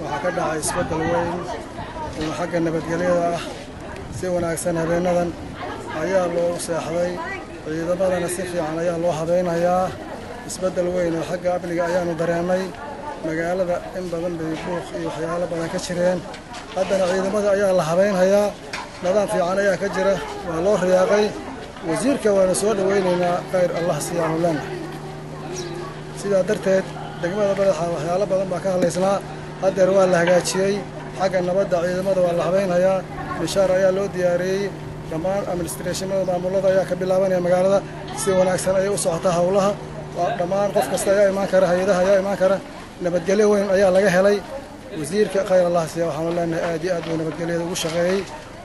waxaa ka dhacay isbedel weyn oo xagga nabadgelyada ah si wanaagsan habeenadan ayaa loo seexday ciidamadana si fiican ayaa loo habeynayaa isbedel weyn oo xagga amniga ayaanu dareemay magaalada in badan bay buuq iyo waxyaalo badan ka jireen haddana ciidamada ayaa la habeynayaa nidaam fiican ayaa ka jira waa loo riyaaqay wasiirka waana soo dhaweynaynaa khayr allah siyaanu lana sidaa darteed degmada Balad-Xaawo waxyaalo badan baa ka haleysnaa haddeer waa la hagaajiyey xagga nabadda ciidamada waa la habeynayaa mishaar ayaa loo diyaariyey dhammaan administrationada maamulada ayaa ka bilaabanaya magaalada si wanaagsan ayay u socotaa howlaha dhammaan qof kasta ayaa imaan kara hay'adaha ayaa imaan kara nabadgelyo weyn ayaa laga helay wasiirka khayr allah siya waxaanu leenahay aad iyo aad buu nabadgelyada ugu shaqeeyey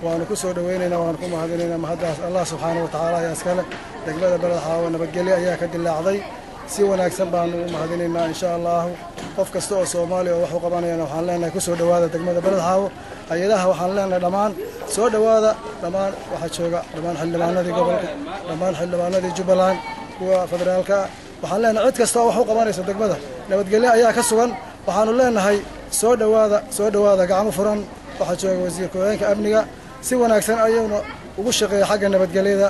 waanu ku soo dhaweynaynaa waanu ku mahadinaynaa mahaddaas allah subxaanahu wa tacaala ayaa iskale degmada Balad-Xaawo nabadgelyo ayaa ka dilaacday si wanaagsan baanu u mahadinaynaa insha allah qof kasta oo Soomaali oo wax u qabanayna waxaan leenahay ku soo dhawaada degmada Balad-Xaawo hay'adaha waxaan leenahay dhammaan soo dhawaada dhammaan waxa jooga dhammaan xildhibaanadii gobolka dhammaan xildhibaanadii Jubbaland kuwa federaalka waxaan leenahay cid kasta oo wax u qabanaysa degmada nabadgelyo ayaa ka sugan waxaanu leenahay soo dhawaada gacmo furan waxa jooga wasiirka hoggaanka amniga si wanaagsan ayuuna ugu shaqeeyay xagga nabadgelyada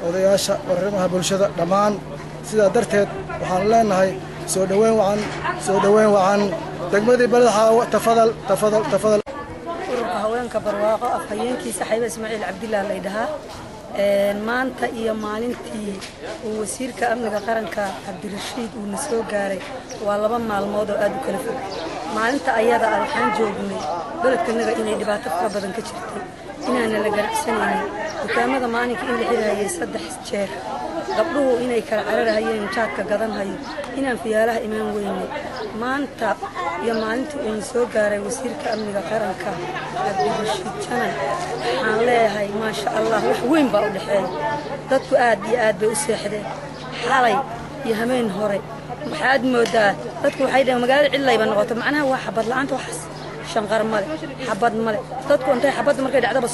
odayaasha arrimaha bulshada dhammaan sidaa darteed waxaan leenahay soo dhaweyn wacan degmadii Balad-Xaawo tafadal ururka haweenka barwaaqo afhayeenkiisa Xayba Ismaaciil Cabdillaah la yidhaha maanta iyo maalintii uu wasiirka amniga qaranka Cabdirashiid uu soo gaaray waa 2 maalmood oo aad u kala fog maalinta ayada waxaan joognay baladkanaga inay dhibaato fara badan ka jirtay inaana la ganacsanaynin dukaamada maalinka in la xirayay 3 jeer gabdhuhu inay kala cararayeen jaadka gadan hayo inaan fiyaalaha imaan weyne maanta iyo maalintii uu soo gaaray wasiirka amniga qaranka Cabdirashiid Janan waxaan leeyahay ma sha Allah wax weyn baa u dhaxeeyay dadku aad iyo aad bay u seexdeen xalay iyo hameen hore waxaad moodaa dadku waxay dhahay magaalada cidlayba noqoto macnaha waa xabad la'aanta waxas shanqar male xabad male dadku intay xabad markay dhacdaba